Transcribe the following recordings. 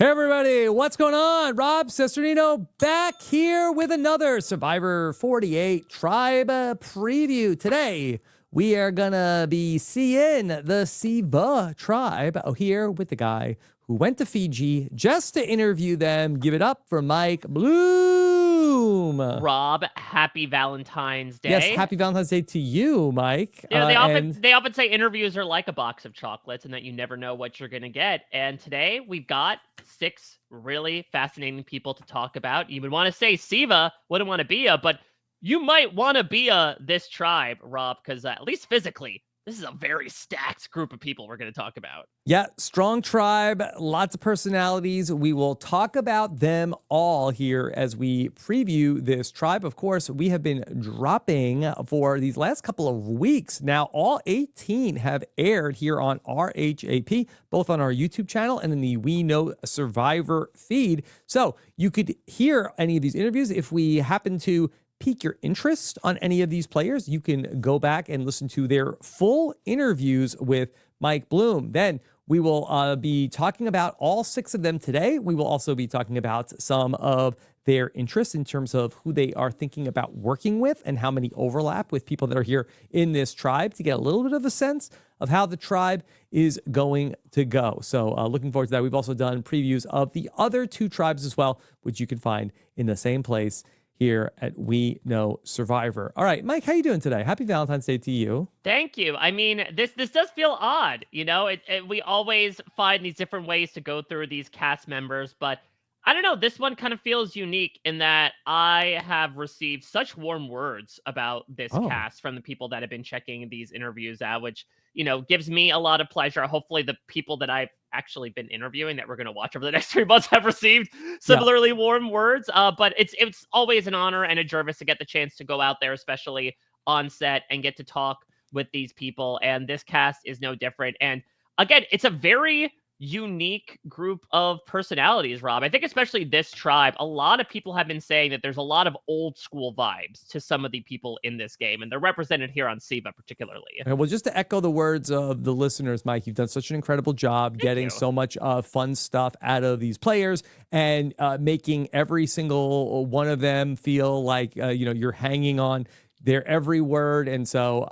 Hey everybody, what's going on? Rob Cesternino back here with another Survivor 48 Tribe Preview. Today, we are gonna be seeing the Civa tribe here with the guy who went to Fiji just to interview them. Give it up for Mike Bloom. Rob, happy Valentine's Day. Yes, happy Valentine's Day to you, Mike. Yeah, they often say interviews are like a box of chocolates and that you never know what you're going to get. And today we've got 6 really fascinating people to talk about. You would want to say Civa wouldn't want to be a, but you might want to be a this tribe, Rob, because at least physically, this is a very stacked group of people we're going to talk about. Yeah, strong tribe, lots of personalities. We will talk about them all here as we preview this tribe. Of course, we have been dropping for these last couple of weeks. Now, all 18 have aired here on RHAP, both on our YouTube channel and in the We Know Survivor feed. So you could hear any of these interviews. If we happen to pique your interest on any of these players, you can go back and listen to their full interviews with Mike Bloom. Then we will be talking about all 6 of them today. We will also be talking about some of their interests in terms of who they are thinking about working with and how many overlap with people that are here in this tribe to get a little bit of a sense of how the tribe is going to go. So looking forward to that. We've also done previews of the other 2 tribes as well, which you can find in the same place here at We Know Survivor. All right, Mike, how you doing today? Happy Valentine's Day to you. Thank you. I mean, this does feel odd, you know. We always find these different ways to go through these cast members, but I don't know. This one kind of feels unique in that I have received such warm words about this cast from the people that have been checking these interviews out, which, you know, gives me a lot of pleasure. Hopefully the people that I've actually been interviewing that we're going to watch over the next 3 months have received similarly warm words. But it's always an honor and a service to get the chance to go out there, especially on set, and get to talk with these people. And this cast is no different. And again, it's a very unique group of personalities, Rob. I think especially this tribe, a lot of people have been saying that there's a lot of old school vibes to some of the people in this game, and they're represented here on Civa particularly. Okay, well, just to echo the words of the listeners, Mike, you've done such an incredible job getting so much fun stuff out of these players and making every single one of them feel like you're hanging on their every word. And so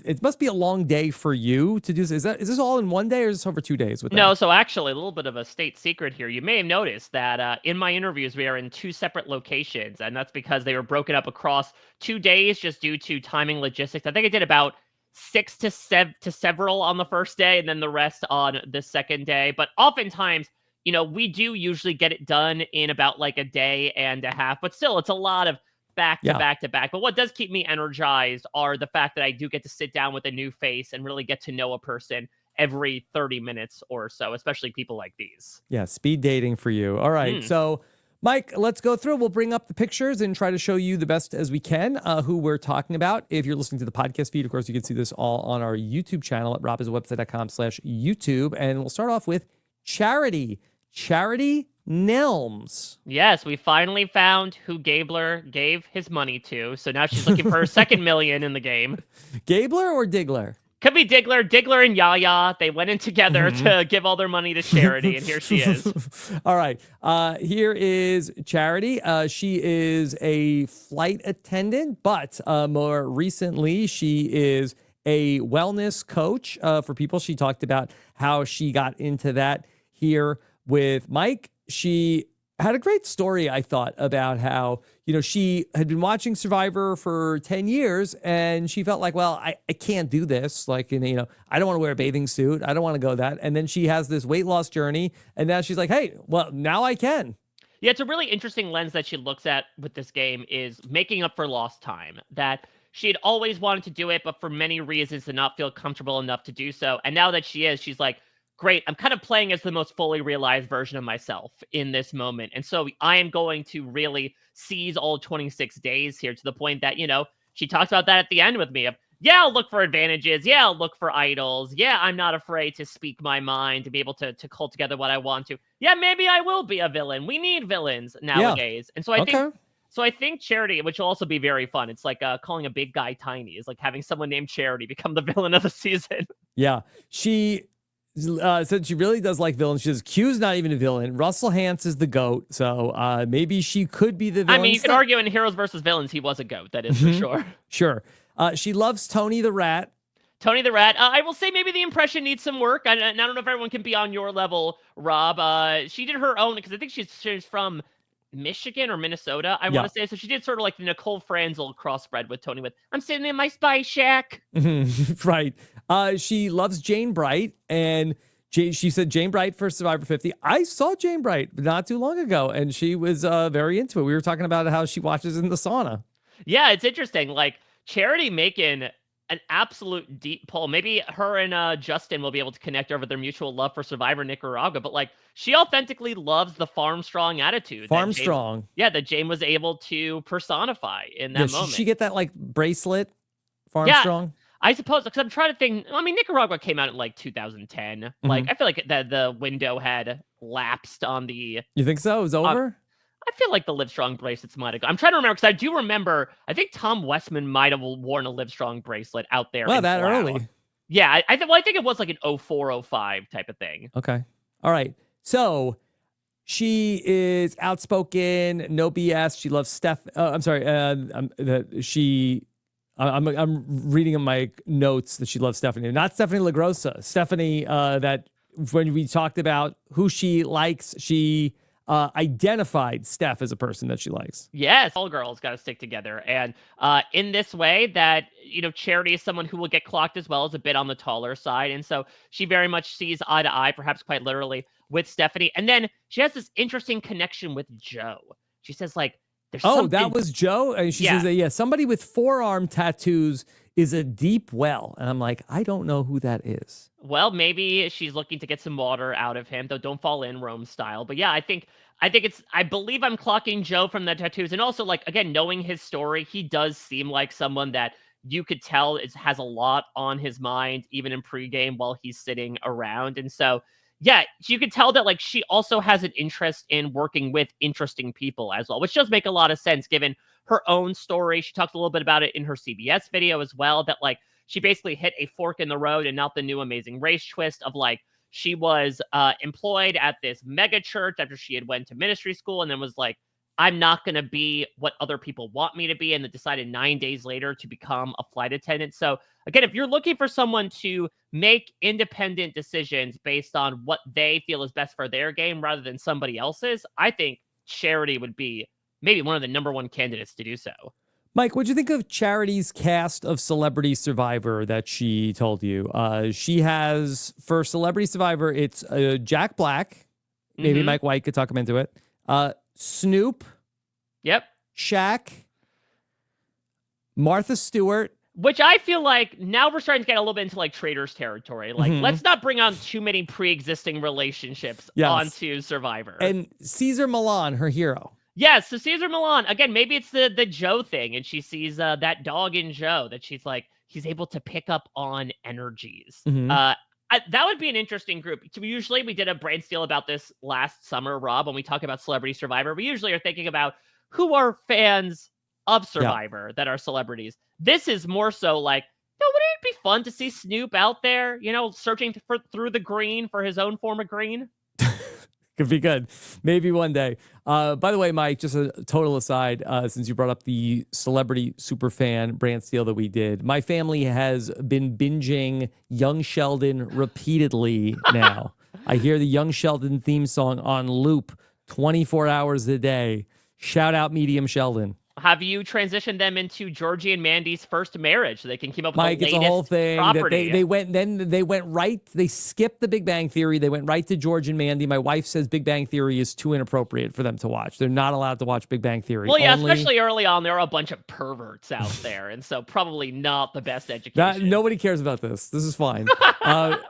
it must be a long day for you to do this. Is this all in one day or is this over 2 days with them? No, so actually a little bit of a state secret here. You may have noticed that in my interviews, we are in 2 separate locations, and that's because they were broken up across 2 days just due to timing logistics. I think I did about 6 to several on the first day and then the rest on the second day. But oftentimes, you know, we do usually get it done in about like a day and a half, but still it's a lot of back to back to back. But what does keep me energized are the fact that I do get to sit down with a new face and really get to know a person every 30 minutes or so, especially people like these. Yeah, speed dating for you. All right. So, Mike, let's go through. We'll bring up the pictures and try to show you the best as we can who we're talking about. If you're listening to the podcast feed, of course, you can see this all on our YouTube channel at robhasawebsite.com/YouTube. And we'll start off with Charity Nelms. Yes, we finally found who Gabler gave his money to. So now she's looking for her second million in the game. Gabler or Diggler? Could be Diggler and Yaya. They went in together to give all their money to charity, and here she is. All right. Here is Charity. She is a flight attendant, but more recently, she is a wellness coach for people. She talked about how she got into that here with Mike. She had a great story, I thought, about how, she had been watching Survivor for 10 years and she felt like, well, I can't do this. Like, I don't want to wear a bathing suit. I don't want to go that. And then she has this weight loss journey. And now she's like, hey, well, now I can. Yeah, it's a really interesting lens that she looks at with this game is making up for lost time. That she had always wanted to do it, but for many reasons did not feel comfortable enough to do so. And now that she is, she's like, great, I'm kind of playing as the most fully realized version of myself in this moment. And so I am going to really seize all 26 days here to the point that, she talks about that at the end with me of, yeah, I'll look for advantages. Yeah, I'll look for idols. Yeah, I'm not afraid to speak my mind, to be able to call together what I want to. Yeah, maybe I will be a villain. We need villains nowadays. And so I think Charity, which will also be very fun. It's like calling a big guy tiny. It's like having someone named Charity become the villain of the season. Yeah, she Said she really does like villains. She says Q's not even a villain. Russell Hantz is the GOAT, so maybe she could be the villain. I mean, you could argue in Heroes versus Villains, he was a GOAT. That is for sure. Sure. She loves Tony the Rat. Tony the Rat. I will say maybe the impression needs some work. I don't know if everyone can be on your level, Rob. She did her own, because I think she's from Michigan or Minnesota, I want to say. So she did sort of like the Nicole Franzel crossbred with Tony with, I'm sitting in my spy shack. Right. She loves Jane Bright, and she said Jane Bright for Survivor 50. I saw Jane Bright not too long ago, and she was very into it. We were talking about how she watches in the sauna. Yeah, it's interesting. Like, Charity making an absolute deep pull. Maybe her and Justin will be able to connect over their mutual love for Survivor Nicaragua, but like, she authentically loves the farm strong attitude. Farm strong. Yeah, that Jane was able to personify in that moment. Should she get that like bracelet? Farm strong? I suppose, because I'm trying to think. I mean, Nicaragua came out in like 2010. Like, I feel like the window had lapsed on the. You think so? It was over? I feel like the Livestrong bracelets might have gone. I'm trying to remember, because I do remember, I think Tom Westman might have worn a Livestrong bracelet out there. Well, that early. Yeah, I think it was like an 04-05 type of thing. Okay. All right. So she is outspoken, no BS. She loves Steph. I'm sorry. I'm reading in my notes that she loves Stephanie, not Stephanie LaGrossa. Stephanie, that when we talked about who she likes, she identified Steph as a person that she likes. Yes, all girls got to stick together. And in this way that, Charity is someone who will get clocked as well, as a bit on the taller side. And so she very much sees eye to eye, perhaps quite literally, with Stephanie. And then she has this interesting connection with Joe. She says, like, there's something... that was Joe? And she says that, somebody with forearm tattoos is a deep well. And I'm like, I don't know who that is. Well, maybe she's looking to get some water out of him, though don't fall in Rome style. But yeah, I believe I'm clocking Joe from the tattoos. And also, like, again, knowing his story, he does seem like someone that you could tell has a lot on his mind, even in pregame while he's sitting around. And so, yeah, you could tell that, like, she also has an interest in working with interesting people as well, which does make a lot of sense given her own story. She talked a little bit about it in her CBS video as well, that, like, she basically hit a fork in the road and not the new Amazing Race twist of, like, she was employed at this mega church after she had went to ministry school, and then was like, I'm not going to be what other people want me to be, and then decided 9 days later to become a flight attendant. So again, if you're looking for someone to make independent decisions based on what they feel is best for their game rather than somebody else's, I think Charity would be maybe one of the number one candidates to do so. Mike, what'd you think of Charity's cast of Celebrity Survivor that she told you? She has, for Celebrity Survivor, it's Jack Black. Maybe Mike White could talk him into it. Snoop. Yep. Shaq. Martha Stewart. Which I feel like now we're starting to get a little bit into like Traitors territory. Like, let's not bring on too many pre-existing relationships onto Survivor. And Cesar Millan, her hero. Yes, so Cesar Millan, again, maybe it's the Joe thing, and she sees that dog in Joe, that she's like, he's able to pick up on energies. That would be an interesting group. Usually, we did a brain steal about this last summer, Rob, when we talk about Celebrity Survivor. We usually are thinking about who are fans of Survivor that are celebrities. This is more so like, wouldn't it be fun to see Snoop out there, searching through the green for his own form of green? Could be good. Maybe one day. By the way, Mike, just a total aside, since you brought up the celebrity superfan brand steal that we did, my family has been binging Young Sheldon repeatedly now. I hear the Young Sheldon theme song on loop 24 hours a day. Shout out Medium Sheldon. Have you transitioned them into Georgie and Mandy's first marriage so they can keep up with Mike, the latest it's a whole thing property? That they went right. They skipped the Big Bang Theory. They went right to George and Mandy. My wife says Big Bang Theory is too inappropriate for them to watch. They're not allowed to watch Big Bang Theory. Well, yeah, especially early on, there are a bunch of perverts out there, and so probably not the best education. Nobody cares about this. This is fine.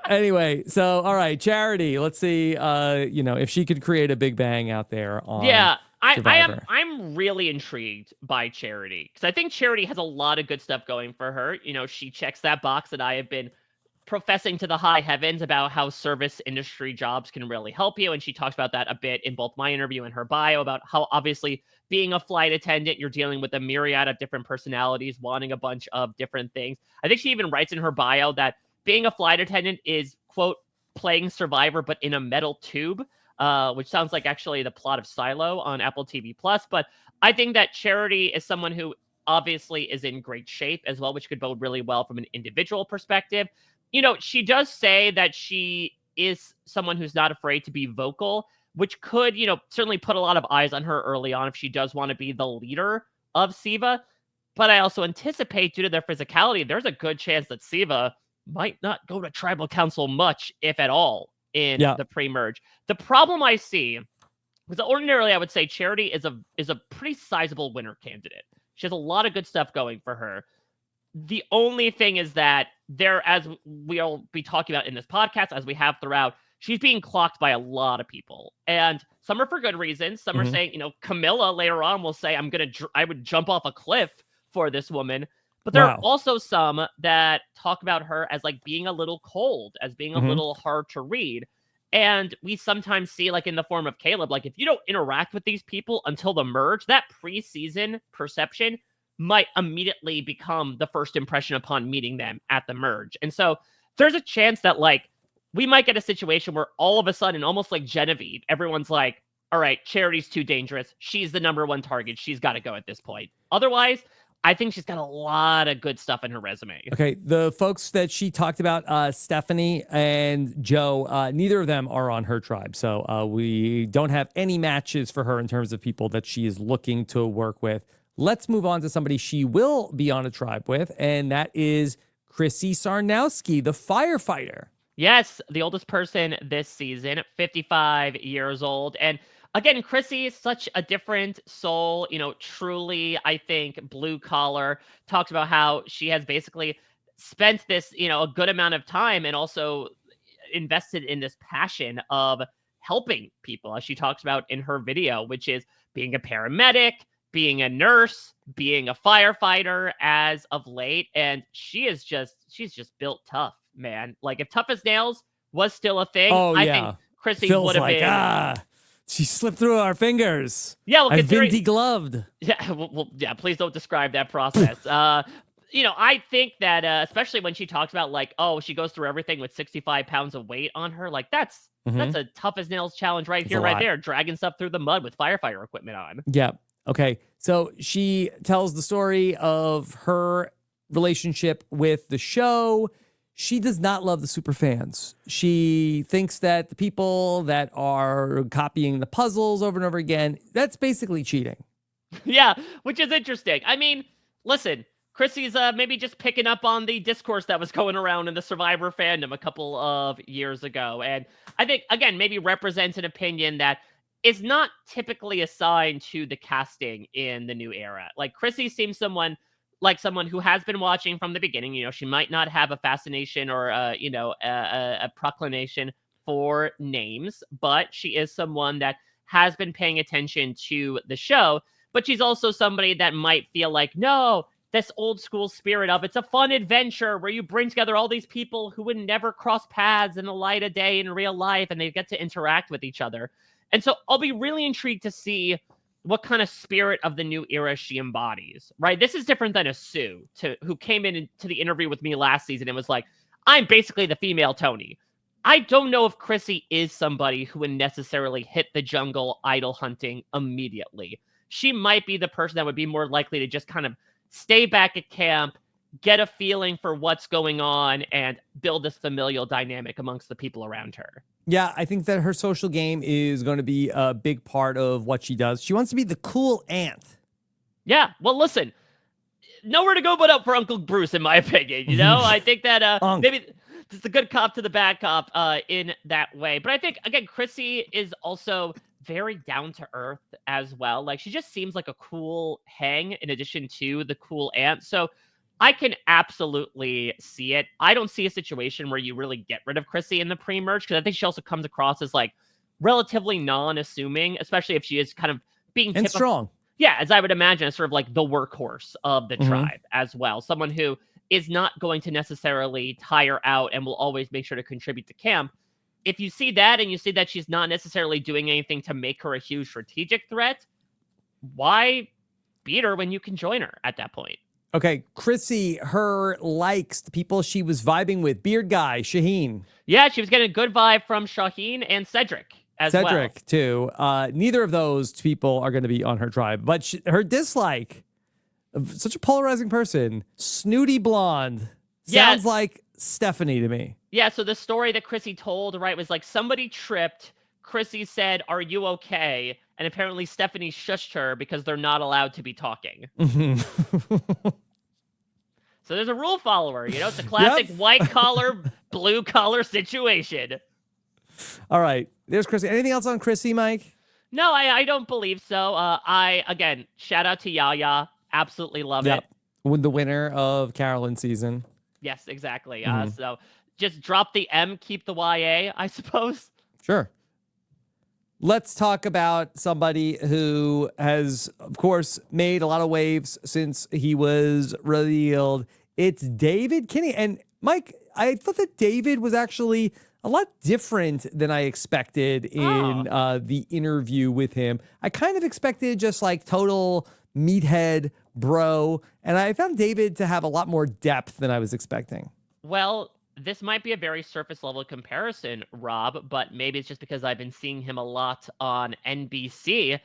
Anyway, so all right, Charity. Let's see. If she could create a Big Bang out there on. Yeah. I'm really intrigued by Charity, because I think Charity has a lot of good stuff going for her. She checks that box that I have been professing to the high heavens about how service industry jobs can really help you. And she talks about that a bit in both my interview and her bio, about how obviously being a flight attendant, you're dealing with a myriad of different personalities, wanting a bunch of different things. I think she even writes in her bio that being a flight attendant is, quote, playing Survivor, but in a metal tube, which sounds like actually the plot of Silo on Apple TV Plus. But I think that Charity is someone who obviously is in great shape as well, which could bode really well from an individual perspective. You know, she does say that she is someone who's not afraid to be vocal, which could, you know, certainly put a lot of eyes on her early on if she does want to be the leader of Civa. But I also anticipate, due to their physicality, there's a good chance that Civa might not go to tribal council much, if at all, in the pre-merge. The problem I see, because ordinarily I would say Charity is a pretty sizable winner candidate. She has a lot of good stuff going for her. The only thing is that there, as we'll be talking about in this podcast, as we have throughout, she's being clocked by a lot of people. And some are for good reasons. Some are saying, you know, Camilla later on will say, I would jump off a cliff for this woman. But there are also some that talk about her as like being a little cold, as being a little hard to read. And we sometimes see, like in the form of Caleb, like if you don't interact with these people until the merge, that preseason perception might immediately become the first impression upon meeting them at the merge. And so there's a chance that like we might get a situation where all of a sudden, almost like Genevieve, everyone's like, all right, Charity's too dangerous. She's the #1 target. She's got to go at this point. Otherwise, I think she's got a lot of good stuff in her resume. Okay, the folks that she talked about, Stephanie and Joe, neither of them are on her tribe. So we don't have any matches for her in terms of people that she is looking to work with. Let's move on to somebody she will be on a tribe with, and that is Chrissy Sarnowsky, the firefighter. Yes, the oldest person this season, 55 years old. And again, Chrissy is such a different soul, you know, truly, I think, blue collar. Talks about how she has basically spent this, you know, a good amount of time and also invested in this passion of helping people, as she talks about in her video, which is being a paramedic, being a nurse, being a firefighter as of late. And she's just built tough, man. Like if Tough as Nails was still a thing, I think Chrissy would have been. She slipped through our fingers. Yeah, well, I've been degloved. Yeah, well, yeah. Please don't describe that process. You know, I think that especially when she talks about like, oh, she goes through everything with 65 pounds of weight on her. Like that's a Tough as Nails challenge right here, right there, dragging stuff through the mud with firefighter equipment on. Yeah. Okay. So she tells the story of her relationship with the show. She does not love the super fans. She thinks that the people that are copying the puzzles over and over again, that's basically cheating. Yeah, which is interesting. I mean, listen, Chrissy's maybe just picking up on the discourse that was going around in the Survivor fandom a couple of years ago. And I think, again, maybe represents an opinion that is not typically assigned to the casting in the new era. Like Chrissy seems someone who has been watching from the beginning. You know, she might not have a fascination or a proclamation for names, but she is someone that has been paying attention to the show. But she's also somebody that might feel like, no, this old school spirit of it's a fun adventure where you bring together all these people who would never cross paths in the light of day in real life, and they get to interact with each other. And so I'll be really intrigued to see what kind of spirit of the new era she embodies, right? This is different than a Sue, who came into the interview with me last season and was like, I'm basically the female Tony. I don't know if Chrissy is somebody who would necessarily hit the jungle idol hunting immediately. She might be the person that would be more likely to just kind of stay back at camp, get a feeling for what's going on, and build this familial dynamic amongst the people around her. Yeah, I think that her social game is going to be a big part of what she does. She wants to be the cool aunt. Yeah, well, listen, nowhere to go but up for Uncle Bruce, in my opinion. You know, I think that maybe it's the good cop to the bad cop in that way. But I think, again, Chrissy is also very down to earth as well. Like, she just seems like a cool hang in addition to the cool aunt. So I can absolutely see it. I don't see a situation where you really get rid of Chrissy in the pre-merge, because I think she also comes across as like relatively non-assuming, especially if she is kind of being and strong. Yeah, as I would imagine, as sort of like the workhorse of the tribe as well. Someone who is not going to necessarily tire out and will always make sure to contribute to camp. If you see that and you see that she's not necessarily doing anything to make her a huge strategic threat, why beat her when you can join her at that point? Okay, Chrissy, her likes, the people she was vibing with, beard guy, Shaheen. Yeah, she was getting a good vibe from Shaheen and Cedric as well. Cedric, too. Neither of those people are going to be on her tribe. But her dislike, such a polarizing person, snooty blonde, sounds like Stephanie to me. Yeah, so the story that Chrissy told, right, was like somebody tripped. Chrissy said, "Are you okay?" And apparently Stephanie shushed her because they're not allowed to be talking. So there's a rule follower, you know, it's a classic white collar, blue collar situation. All right, there's Chrissy. Anything else on Chrissy, Mike? No, I don't believe so. Again, shout out to Yaya. Absolutely love it. With the winner of Carolyn season. Yes, exactly. So just drop the M, keep the YA, I suppose. Sure. Let's talk about somebody who has, of course, made a lot of waves since he was revealed. It's David Kinne. And Mike, I thought that David was actually a lot different than I expected in the interview with him. I kind of expected just like total meathead bro. And I found David to have a lot more depth than I was expecting. Well, this might be a very surface level comparison, Rob, but maybe it's just because I've been seeing him a lot on NBC.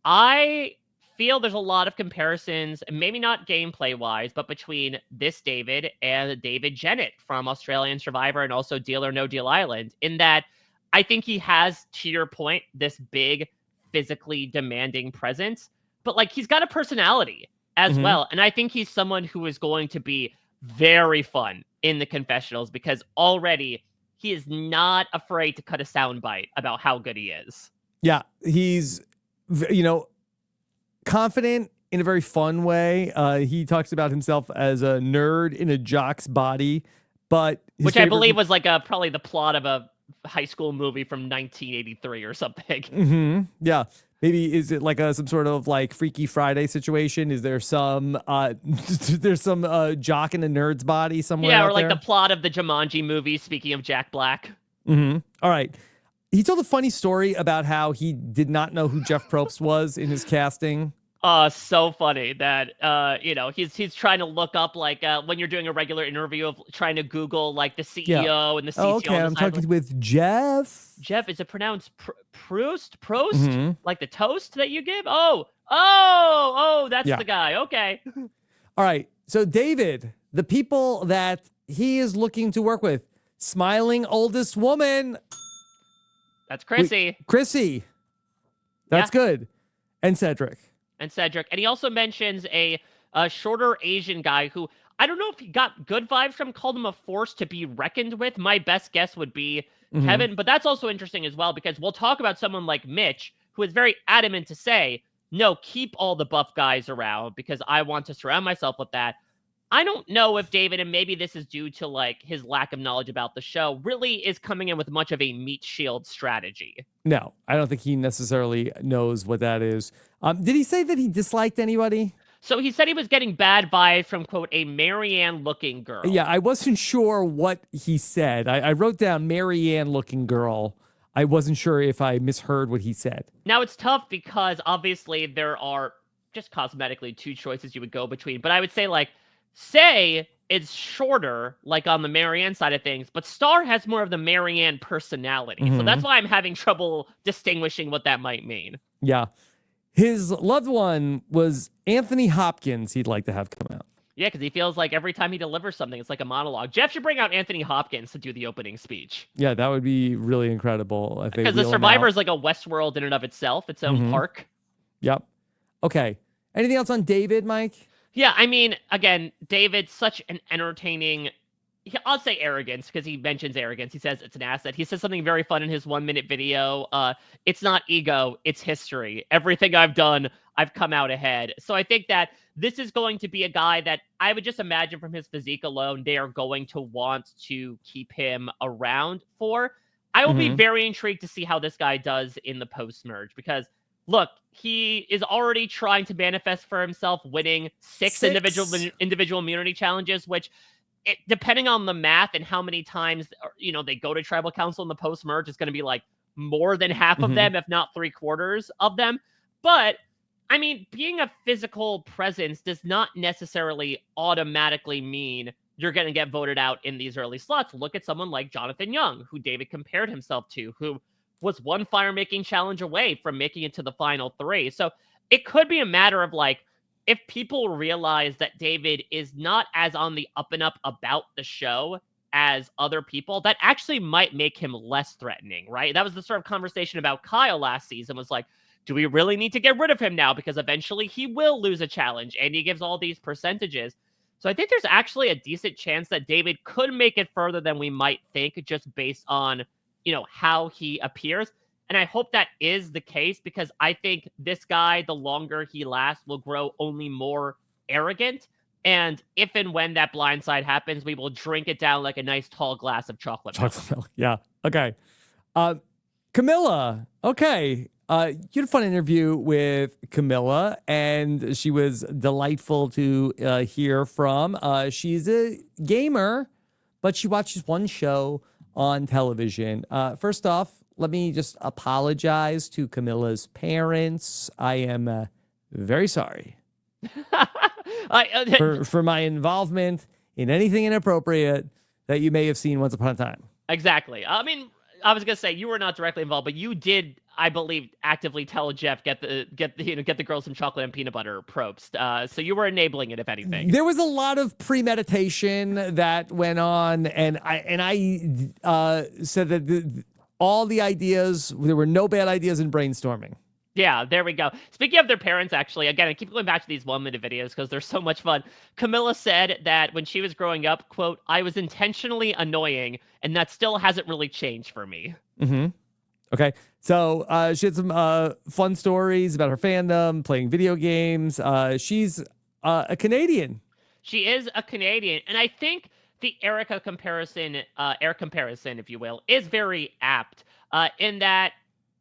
I feel there's a lot of comparisons, maybe not gameplay wise, but between this David and David Jennett from Australian Survivor and also Deal or No Deal Island, in that I think he has, to your point, this big physically demanding presence, but like he's got a personality as well. And I think he's someone who is going to be very fun in the confessionals because already he is not afraid to cut a soundbite about how good he is. Yeah, he's, confident in a very fun way. He talks about himself as a nerd in a jock's body, but which I believe was like probably the plot of a high school movie from 1983 or something. Yeah. Maybe is it like some sort of like Freaky Friday situation? Is there some there's some jock in a nerd's body somewhere? Yeah, or out like there? the plot of the Jumanji movie. Speaking of Jack Black. All right. He told a funny story about how he did not know who Jeff Probst was in his casting. So funny that he's trying to look up like when you're doing a regular interview of trying to Google like the CEO and the CTO. Oh, okay, I'm talking with Jeff. Jeff, is it pronounced Proust? Like the toast that you give? Oh, that's the guy. Okay. All right. So David, the people that he is looking to work with, smiling oldest woman. That's Chrissy. Chrissy. That's good. And Cedric. And he also mentions a shorter Asian guy who I don't know if he got good vibes from, called him a force to be reckoned with. My best guess would be Kevin, but that's also interesting as well because we'll talk about someone like Mitch who is very adamant to say, no, keep all the buff guys around because I want to surround myself with that. I don't know if David, and maybe this is due to like his lack of knowledge about the show, really is coming in with much of a meat shield strategy. No, I don't think he necessarily knows what that is. Did he say that he disliked anybody? So he said he was getting bad vibes from, quote, a Marianne looking girl. Yeah, I wasn't sure what he said. I wrote down Marianne looking girl. I wasn't sure if I misheard what he said. Now it's tough because obviously there are just cosmetically two choices you would go between. But I would say like, say it's shorter, like on the Marianne side of things, but Star has more of the Marianne personality. So that's why I'm having trouble distinguishing what that might mean. Yeah. His loved one was Anthony Hopkins he'd like to have come out. Yeah, because he feels like every time he delivers something, it's like a monologue. Jeff should bring out Anthony Hopkins to do the opening speech. Yeah, that would be really incredible. Because the Survivor is like a Westworld in and of itself, its own park. Yep. Okay. Anything else on David, Mike? Yeah, I mean, again, David's such an entertaining, I'll say arrogance, because he mentions arrogance. He says it's an asset. He says something very fun in his 1-minute video. It's not ego, it's history. Everything I've done, I've come out ahead. So I think that this is going to be a guy that I would just imagine from his physique alone, they are going to want to keep him around for. I will be very intrigued to see how this guy does in the post-merge, because look, he is already trying to manifest for himself winning six. individual immunity challenges, which, depending on the math and how many times they go to tribal council in the post merge, is going to be like more than half of them, if not 3/4 of them. But I mean, being a physical presence does not necessarily automatically mean you're going to get voted out in these early slots. Look at someone like Jonathan Young, who David compared himself to, who was one fire-making challenge away from making it to the final 3. So it could be a matter of like, if people realize that David is not as on the up and up about the show as other people, that actually might make him less threatening, right? That was the sort of conversation about Kyle last season, was like, do we really need to get rid of him now? Because eventually he will lose a challenge, and he gives all these percentages. So I think there's actually a decent chance that David could make it further than we might think, just based on, how he appears. And I hope that is the case, because I think this guy, the longer he lasts, will grow only more arrogant. And if and when that blindside happens, we will drink it down like a nice tall glass of chocolate milk. Chocolate milk, yeah. Okay. Camilla, okay. You had a fun interview with Camilla, and she was delightful to hear from. She's a gamer, but she watches one show on television. First off, let me just apologize to Camilla's parents. I am very sorry for my involvement in anything inappropriate that you may have seen once upon a time. Exactly. I mean, I was gonna say you were not directly involved, but you did, I believe, actively tell Jeff get the girls some chocolate and peanut butter probst. So you were enabling it, if anything. There was a lot of premeditation that went on, and I said that all the ideas, there were no bad ideas in brainstorming. Yeah, there we go. Speaking of their parents, actually, again, I keep going back to these 1-minute videos because they're so much fun. Camilla said that when she was growing up, quote, "I was intentionally annoying, and that still hasn't really changed for me." Mm-hmm. Okay. So she had some fun stories about her fandom, playing video games. She's a Canadian. She is a Canadian, and I think the Eric comparison, if you will, is very apt in that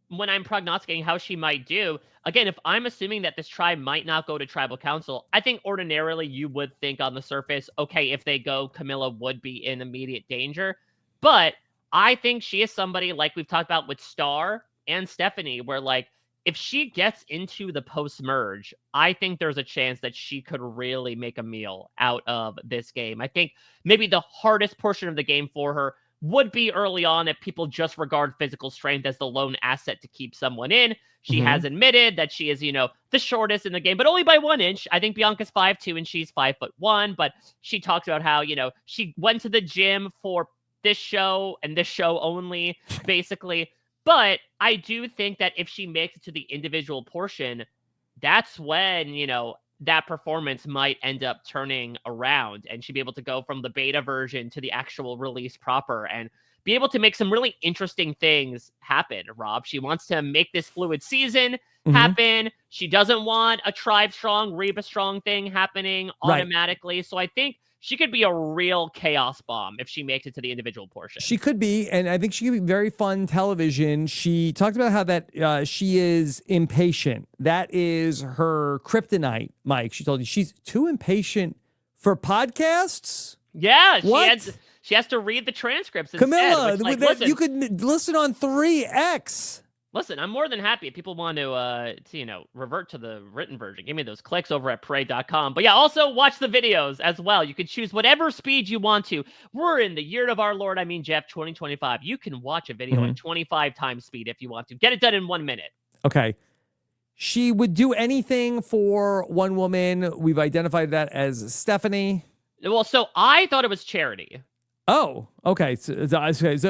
when I'm prognosticating how she might do, again, if I'm assuming that this tribe might not go to tribal council, I think ordinarily you would think on the surface, okay, if they go, Camilla would be in immediate danger. But I think she is somebody, like we've talked about with Star and Stephanie, where like, if she gets into the post-merge, I think there's a chance that she could really make a meal out of this game. I think maybe the hardest portion of the game for her would be early on if people just regard physical strength as the lone asset to keep someone in. She has admitted that she is, the shortest in the game, but only by 1 inch. I think Bianca's 5'2" and she's 5'1", but she talks about how, she went to the gym for this show and this show only, basically. But I do think that if she makes it to the individual portion, that's when, that performance might end up turning around, and she'd be able to go from the beta version to the actual release proper and be able to make some really interesting things happen, Rob. She wants to make this fluid season happen. She doesn't want a Tribe Strong, Reba Strong thing happening automatically. Right. So I think she could be a real chaos bomb if she makes it to the individual portion. She could be, and I think she could be very fun television. She talked about how that she is impatient. That is her kryptonite, Mike. She told you she's too impatient for podcasts? Yeah, what? She has to read the transcripts instead. Camilla, which, listen, you could listen on 3X. Listen, I'm more than happy if people want to revert to the written version. Give me those clicks over at parade.com. But yeah, also watch the videos as well. You can choose whatever speed you want to. We're in the year of our Lord, Jeff, 2025. You can watch a video at 25 times speed if you want to. Get it done in 1 minute. Okay. She would do anything for one woman. We've identified that as Stephanie. Well, so I thought it was Charity. Oh, okay. So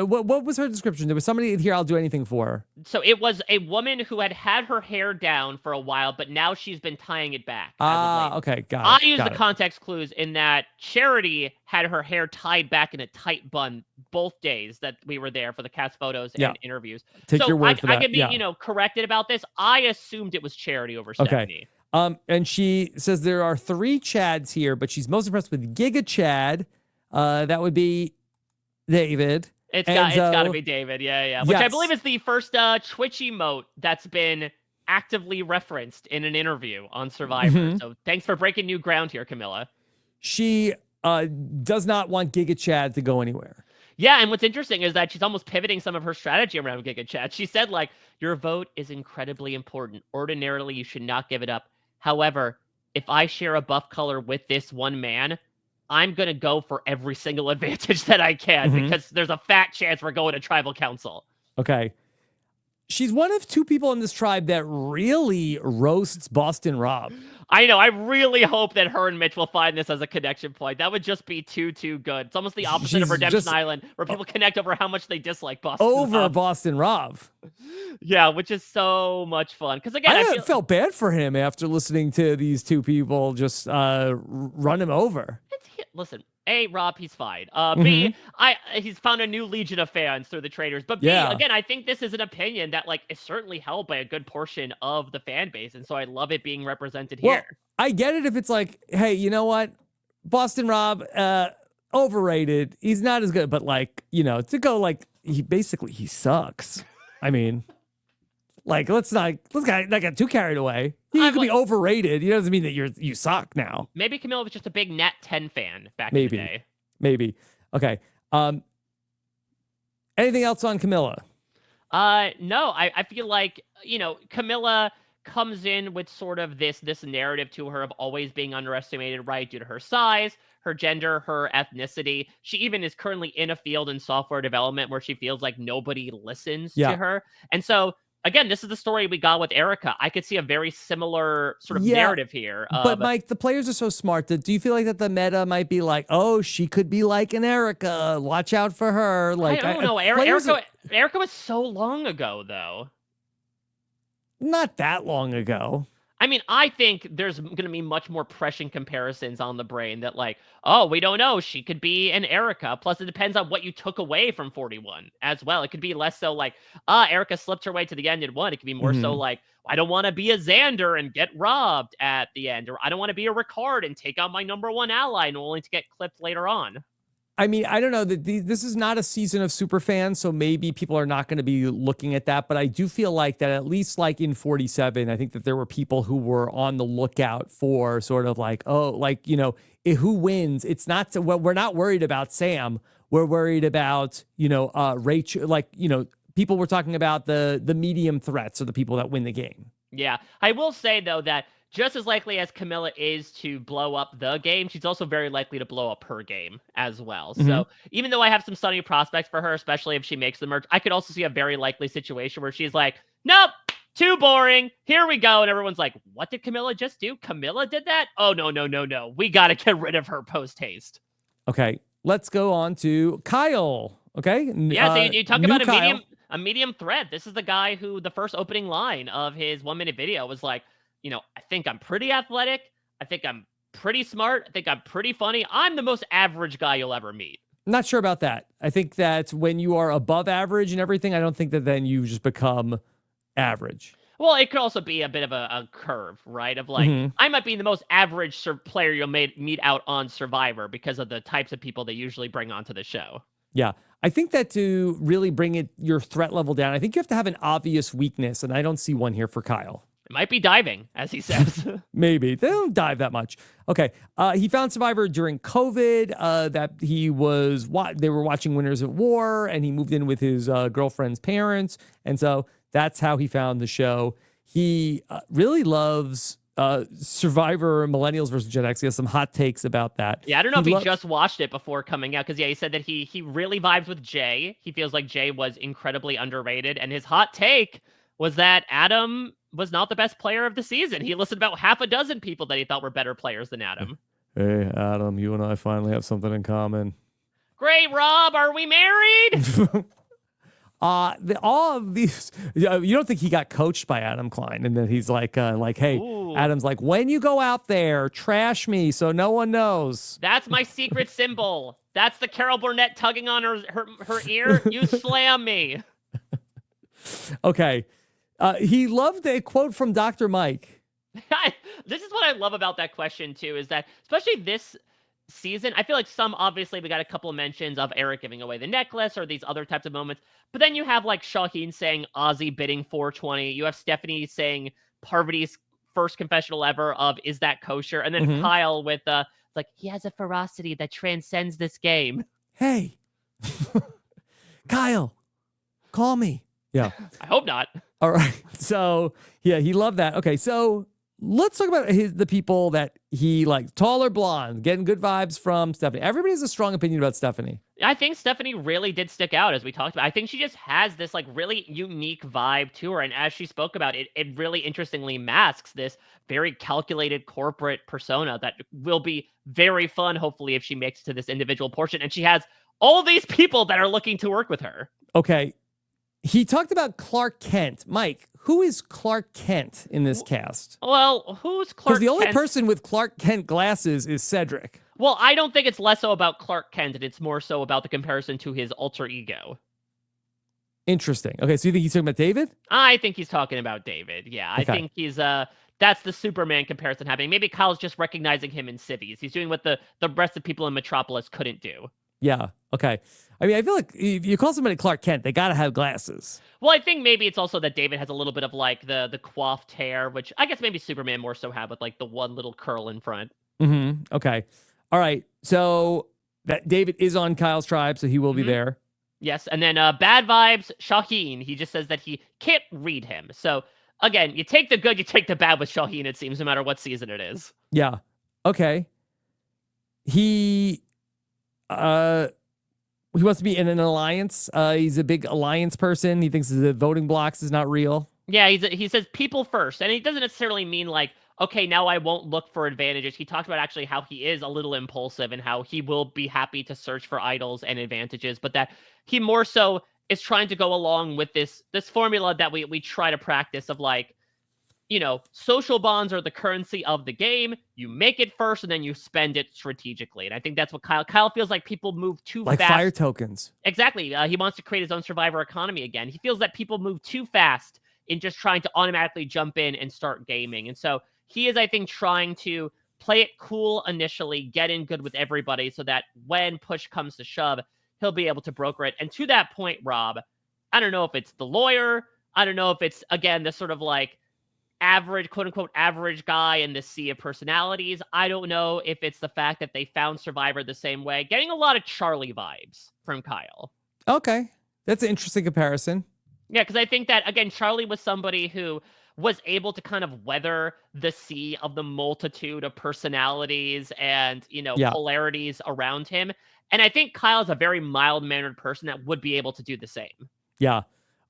what was her description? There was somebody here I'll do anything for. So it was a woman who had her hair down for a while, but now she's been tying it back. Okay, got it. I used the context clues in that Charity had her hair tied back in a tight bun both days that we were there for the cast photos and interviews. Take your word for that. I could be, corrected about this. I assumed it was Charity over Stephanie. And she says there are 3 Chads here, but she's most impressed with Giga Chad. That would be David. It's got to be David. Yeah. Which I believe is the first Twitch emote that's been actively referenced in an interview on Survivor. So thanks for breaking new ground here, Camilla. She does not want Giga Chad to go anywhere. Yeah, and what's interesting is that she's almost pivoting some of her strategy around Giga Chat. She said, like, your vote is incredibly important. Ordinarily, you should not give it up. However, if I share a buff color with this one man, I'm going to go for every single advantage that I can because there's a fat chance we're going to Tribal Council. Okay. She's one of two people in this tribe that really roasts Boston Rob. I know. I really hope that her and Mitch will find this as a connection point. That would just be too good. It's almost the opposite of Redemption Island, where people connect over how much they dislike Boston Rob. Boston Rob. Yeah, which is so much fun. Because again, I felt bad for him after listening to these two people just run him over. Listen, A, Rob, he's fine. B, he's found a new legion of fans through the traders. But B, again, I think this is an opinion that like is certainly held by a good portion of the fan base, and so I love it being represented here. Well, I get it if it's like, hey, you know what, Boston Rob, overrated. He's not as good, but like, you know, to go like he sucks. I mean, like let's not get too carried away. You can be overrated. It doesn't mean that you suck now. Maybe Camilla was just a big Nat 10 fan back in the day. Maybe. Okay. Anything else on Camilla? No, I feel like, you know, Camilla comes in with sort of this narrative to her of always being underestimated, right? Due to her size, her gender, her ethnicity. She even is currently in a field in software development where she feels like nobody listens to her. And so, again, this is the story we got with Erica. I could see a very similar sort of narrative here. But Mike, the players are so smart. Do you feel like that the meta might be like, oh, she could be like an Erica. Watch out for her. Like, I don't know. Erica was so long ago, though. Not that long ago. I mean, I think there's going to be much more pressing comparisons on the brain that like, oh, we don't know. She could be an Erica. Plus, it depends on what you took away from 41 as well. It could be less so like, Erica slipped her way to the end and won. It could be more so like, I don't want to be a Xander and get robbed at the end. Or I don't want to be a Ricard and take out my #1 ally and only to get clipped later on. I mean, I don't know that this is not a season of super fans, so maybe people are not going to be looking at that. But I do feel like that at least like in 47, I think that there were people who were on the lookout for sort of like, oh, like, you know, who wins. It's not so well, we're not worried about Sam. We're worried about, you know, Rachel, like, you know, people were talking about the medium threats or the people that win the game. Yeah, I will say, though, that just as likely as Camilla is to blow up the game, she's also very likely to blow up her game as well. So even though I have some stunning prospects for her, especially if she makes the merge, I could also see a very likely situation where she's like, nope, too boring. Here we go. And everyone's like, what did Camilla just do? Camilla did that? Oh, no. We got to get rid of her post-haste. Okay, let's go on to Kyle. Okay. Yeah, so you talk about a medium threat. This is the guy who the first opening line of his 1-minute video was like, you know, I think I'm pretty athletic. I think I'm pretty smart. I think I'm pretty funny. I'm the most average guy you'll ever meet. Not sure about that. I think that when you are above average and everything, I don't think that then you just become average. Well, it could also be a bit of a curve, right? Of like, I might be the most average player you'll meet out on Survivor because of the types of people they usually bring onto the show. Yeah. I think that to really bring your threat level down, I think you have to have an obvious weakness, and I don't see one here for Kyle. It might be diving, as he says. Maybe. They don't dive that much. Okay. He found Survivor during COVID, that they were watching Winners at War, and he moved in with his girlfriend's parents. And so that's how he found the show. He really loves Survivor Millennials versus Gen X. He has some hot takes about that. Yeah, I don't know if he just watched it before coming out, because he said that he really vibes with Jay. He feels like Jay was incredibly underrated, and his hot take was that Adam was not the best player of the season. He listed about half a dozen people that he thought were better players than Adam. Hey, Adam, you and I finally have something in common. Great, Rob. Are we married? All of these, you don't think he got coached by Adam Klein, and then he's like, hey, ooh. Adam's like, when you go out there, trash me so no one knows. That's my secret symbol. That's the Carol Burnett tugging on her ear. You slam me. Okay. He loved a quote from Dr. Mike. This is what I love about that question, too, is that, especially this season, I feel like obviously, we got a couple of mentions of Eric giving away the necklace or these other types of moments. But then you have, like, Shaheen saying Ozzy bidding 420. You have Stephanie saying Parvati's first confessional ever of, is that kosher? And then Kyle with, like, he has a ferocity that transcends this game. Hey, Kyle, call me. Yeah. I hope not. All right. So, yeah, he loved that. Okay, so let's talk about the people that he likes. Tall or blonde? Getting good vibes from Stephanie. Everybody has a strong opinion about Stephanie. I think Stephanie really did stick out, as we talked about. I think she just has this like really unique vibe to her, and as she spoke about it, it really interestingly masks this very calculated corporate persona that will be very fun, hopefully, if she makes it to this individual portion. And she has all these people that are looking to work with her. Okay. He talked about Clark Kent. Mike, who is Clark Kent in this cast? Well, who's Clark Because the only Kent? person with Clark Kent glasses is Cedric. Well, I don't think it's less so about Clark Kent, and it's more so about the comparison to his alter ego. Interesting. Okay, so you think he's talking about David? I think he's talking about David. Yeah, I think he's that's the Superman comparison happening. Maybe Kyle's just recognizing him in civvies. He's doing what the rest of people in Metropolis couldn't do. Yeah. Okay. I mean, I feel like if you call somebody Clark Kent, they got to have glasses. Well, I think maybe it's also that David has a little bit of like the coiffed hair, which I guess maybe Superman more so had with like the one little curl in front. Mm-hmm. Okay. All right. So that David is on Kyle's tribe, so he will be there. Yes. And then bad vibes, Shaheen. He just says that he can't read him. So again, you take the good, you take the bad with Shaheen, it seems, no matter what season it is. Yeah. Okay. He wants to be in an alliance. He's a big alliance person. He thinks the voting blocks is not real. Yeah, he says people first. And he doesn't necessarily mean like, okay, now I won't look for advantages. He talks about actually how he is a little impulsive and how he will be happy to search for idols and advantages, but that he more so is trying to go along with this formula that we try to practice of like, you know, social bonds are the currency of the game. You make it first and then you spend it strategically. And I think that's what Kyle feels like people move too fast. Like fire tokens. Exactly. He wants to create his own survivor economy again. He feels that people move too fast in just trying to automatically jump in and start gaming. And so he is, I think, trying to play it cool initially, get in good with everybody so that when push comes to shove, he'll be able to broker it. And to that point, Rob, I don't know if it's the lawyer. I don't know if it's, again, this sort of like average, quote unquote, average guy in the sea of personalities. I don't know if it's the fact that they found Survivor the same way. Getting a lot of Charlie vibes from Kyle. Okay. That's an interesting comparison. Yeah, because I think that, again, Charlie was somebody who was able to kind of weather the sea of the multitude of personalities and, you know, polarities around him. And I think Kyle's a very mild-mannered person that would be able to do the same. Yeah.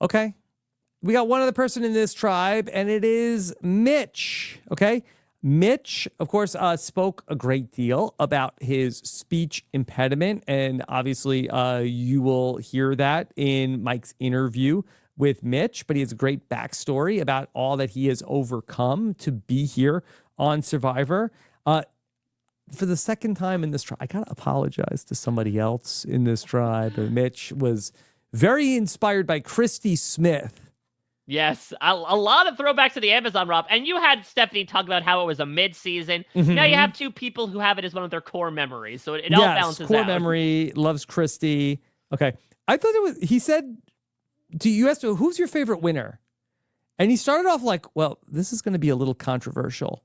Okay. We got one other person in this tribe, and it is Mitch. Okay. Mitch, of course, spoke a great deal about his speech impediment. And obviously, you will hear that in Mike's interview with Mitch, but he has a great backstory about all that he has overcome to be here on Survivor. For the second time in this tribe, I got to apologize to somebody else in this tribe. Mitch was very inspired by Christy Smith. Yes, a lot of throwbacks to the Amazon, Rob. And you had Stephanie talk about how it was, a mid-season. Now you have two people who have it as one of their core memories. So it all balances core out. memory, loves Christy. Okay. I thought it was, he said, you asked him, who's your favorite winner? And he started off like, well, this is going to be a little controversial.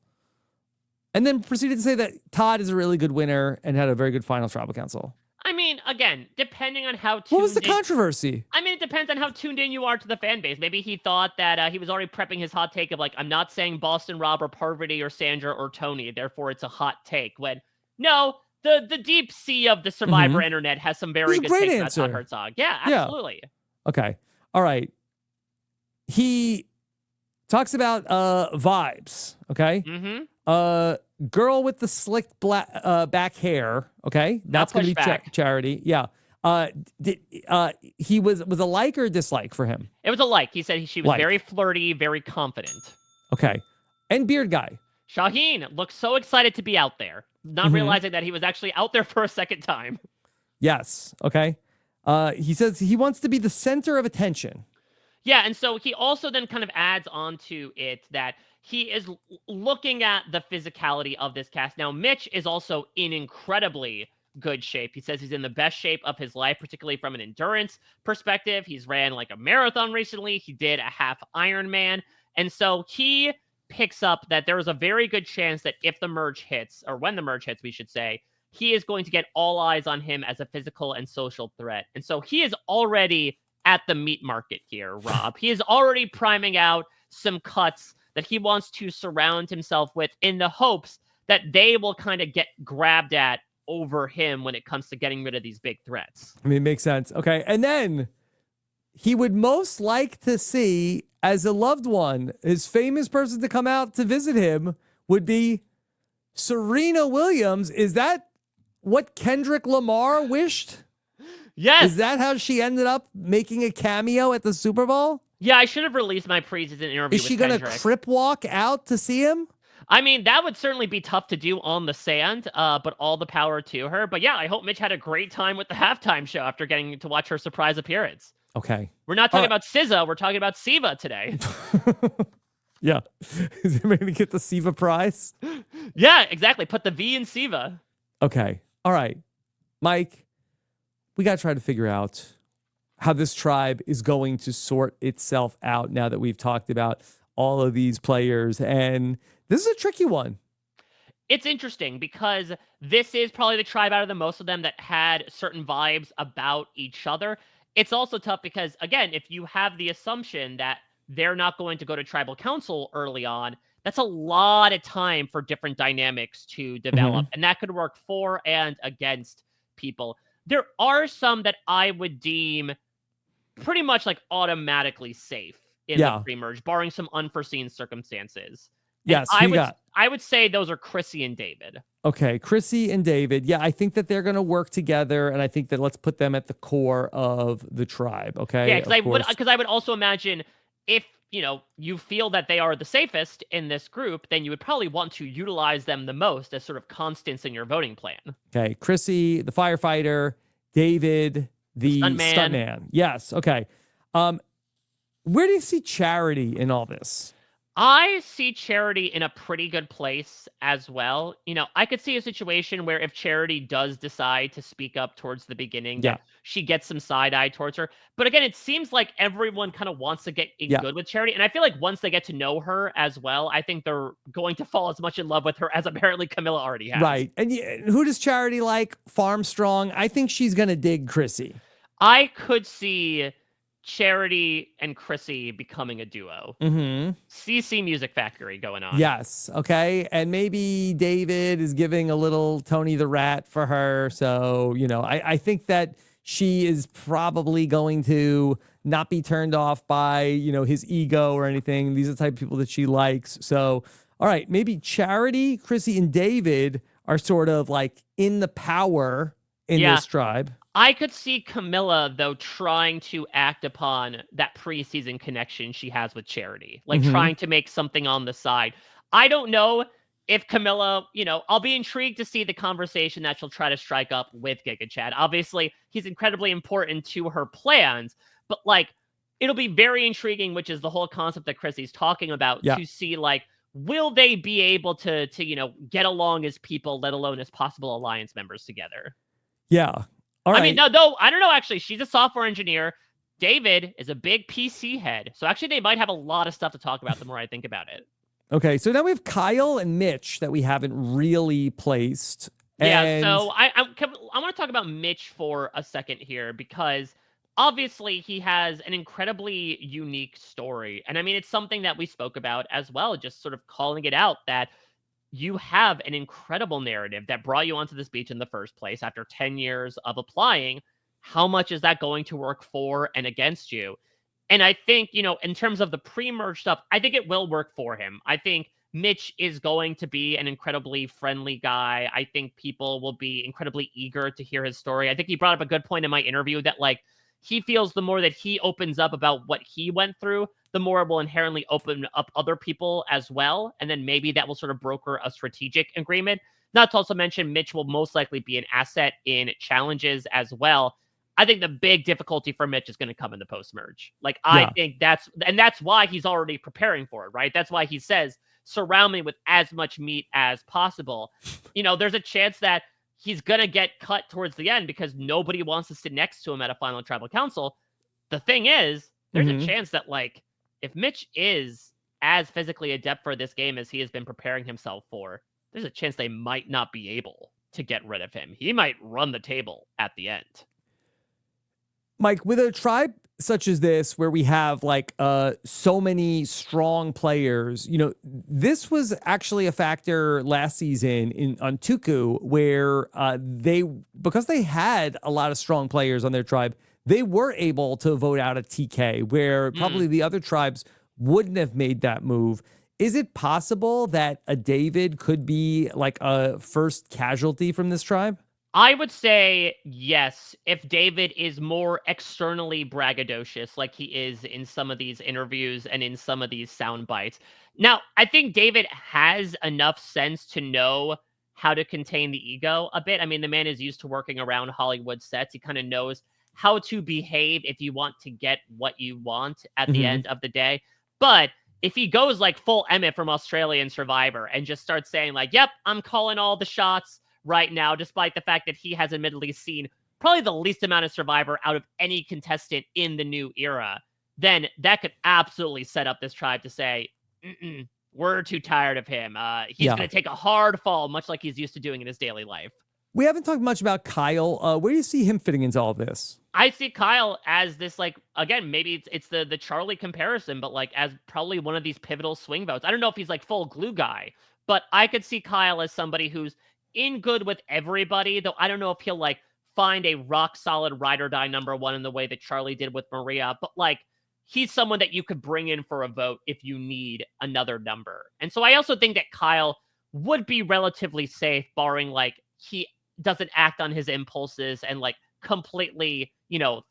And then proceeded to say that Todd is a really good winner and had a very good final tribal council. I mean, again, depending on how tuned What was the controversy? I mean, it depends on how tuned in you are to the fan base. Maybe he thought that he was already prepping his hot take of like, I'm not saying Boston Rob or Parvati or Sandra or Tony, therefore it's a hot take. When, no, the deep sea of the Survivor internet has some very good takes about Todd Herzog. Yeah, absolutely. Okay. All right. He talks about vibes, okay? Girl with the slicked back hair, okay? That's going to be Charity. Yeah. He was a like or a dislike for him? It was a like. He said she was very flirty, very confident. Okay. And beard guy. Shaheen looks so excited to be out there, not realizing that he was actually out there for a second time. Yes. Okay. He says he wants to be the center of attention. Yeah, and so he also then kind of adds on to it that he is looking at the physicality of this cast. Now, Mitch is also in incredibly good shape. He says he's in the best shape of his life, particularly from an endurance perspective. He's ran like a marathon recently. He did a half Ironman. And so he picks up that there is a very good chance that if the merge hits, or when the merge hits, we should say, he is going to get all eyes on him as a physical and social threat. And so he is already at the meat market here, Rob. He is already priming out some cuts that he wants to surround himself with in the hopes that they will kind of get grabbed at over him when it comes to getting rid of these big threats. I mean, it makes sense. Okay. And then he would most like to see, as a loved one, his famous person to come out to visit him would be Serena Williams. Is that what Kendrick Lamar wished? Yes. Is that how she ended up making a cameo at the Super Bowl? Yeah, I should have released my preseason interview Is she going to crip walk out to see him? I mean, that would certainly be tough to do on the sand, but all the power to her. But yeah, I hope Mitch had a great time with the halftime show after getting to watch her surprise appearance. Okay. We're not talking about SZA, we're talking about Civa today. Yeah. Is everybody going to get the Civa prize? Yeah, exactly. Put the V in Civa. Okay. All right. Mike, we got to try to figure out how this tribe is going to sort itself out now that we've talked about all of these players. And this is a tricky one. It's interesting because this is probably the tribe out of the most of them that had certain vibes about each other. It's also tough because, again, if you have the assumption that they're not going to go to tribal council early on, that's a lot of time for different dynamics to develop. And that could work for and against people. There are some that I would deem pretty much like automatically safe in the pre-merge, barring some unforeseen circumstances. Yes, I would say those are Chrissy and David. Okay, Chrissy and David. Yeah, I think that they're going to work together, and I think that let's put them at the core of the tribe. Okay. Yeah, because I would also imagine if you feel that they are the safest in this group, then you would probably want to utilize them the most as sort of constants in your voting plan. Okay, Chrissy, the firefighter, David, the stuntman. Yes. Okay. Where do you see Charity in all this? I see Charity in a pretty good place as well. I could see a situation where if Charity does decide to speak up towards the beginning, she gets some side eye towards her. But again, it seems like everyone kind of wants to get in good with Charity. And I feel like once they get to know her as well, I think they're going to fall as much in love with her as apparently Camilla already has. Right. And who does Charity like? Farmstrong. I think she's going to dig Chrissy. I could see Charity and Chrissy becoming a duo. CC Music Factory going on. Yes. Okay. And maybe David is giving a little Tony the Rat for her. So, I think that she is probably going to not be turned off by, his ego or anything. These are the type of people that she likes. So, all right, maybe Charity, Chrissy, and David are sort of like in the power in this tribe. I could see Camilla, though, trying to act upon that preseason connection she has with Charity, like trying to make something on the side. I don't know if Camilla, I'll be intrigued to see the conversation that she'll try to strike up with Giga Chad. Obviously, he's incredibly important to her plans, but it'll be very intriguing, which is the whole concept that Chrissy's talking about, to see will they be able to get along as people, let alone as possible alliance members together? Yeah. All right. I mean, no, I don't know, actually. She's a software engineer. David is a big PC head. So actually, they might have a lot of stuff to talk about the more I think about it. Okay, so now we have Kyle and Mitch that we haven't really placed. Yeah, so I want to talk about Mitch for a second here because obviously he has an incredibly unique story. And I mean, it's something that we spoke about as well, just sort of calling it out that you have an incredible narrative that brought you onto this beach in the first place after 10 years of applying. How much is that going to work for and against you? And I think, in terms of the pre-merge stuff, I think it will work for him. I think Mitch is going to be an incredibly friendly guy. I think people will be incredibly eager to hear his story. I think he brought up a good point in my interview that, he feels the more that he opens up about what he went through, the more it will inherently open up other people as well. And then maybe that will sort of broker a strategic agreement. Not to also mention Mitch will most likely be an asset in challenges as well. I think the big difficulty for Mitch is going to come in the post-merge. I think that's why he's already preparing for it, right? That's why he says, surround me with as much meat as possible. There's a chance that he's going to get cut towards the end because nobody wants to sit next to him at a final tribal council. The thing is, there's a chance that, if Mitch is as physically adept for this game as he has been preparing himself for, there's a chance they might not be able to get rid of him. He might run the table at the end. Mike, with a tribe such as this, where we have like so many strong players, this was actually a factor last season on Tuku, where because they had a lot of strong players on their tribe, they were able to vote out a TK, where probably the other tribes wouldn't have made that move. Is it possible that a David could be like a first casualty from this tribe? I would say yes, if David is more externally braggadocious like he is in some of these interviews and in some of these sound bites. Now, I think David has enough sense to know how to contain the ego a bit. I mean, the man is used to working around Hollywood sets. He kind of knows how to behave if you want to get what you want at the end of the day. But if he goes like full Emmett from Australian Survivor and just starts saying like, yep, I'm calling all the shots right now, despite the fact that he has admittedly seen probably the least amount of Survivor out of any contestant in the new era, then that could absolutely set up this tribe to say, we're too tired of him. He's going to take a hard fall, much like he's used to doing in his daily life. We haven't talked much about Kyle. Where do you see him fitting into all this? I see Kyle as this, like, again, maybe it's the Charlie comparison, but like as probably one of these pivotal swing votes. I don't know if he's like full glue guy, but I could see Kyle as somebody who's in good with everybody, though I don't know if he'll like find a rock solid ride or die number one in the way that Charlie did with Maria, but like he's someone that you could bring in for a vote if you need another number. And so I also think that Kyle would be relatively safe, barring like he doesn't act on his impulses and like completely,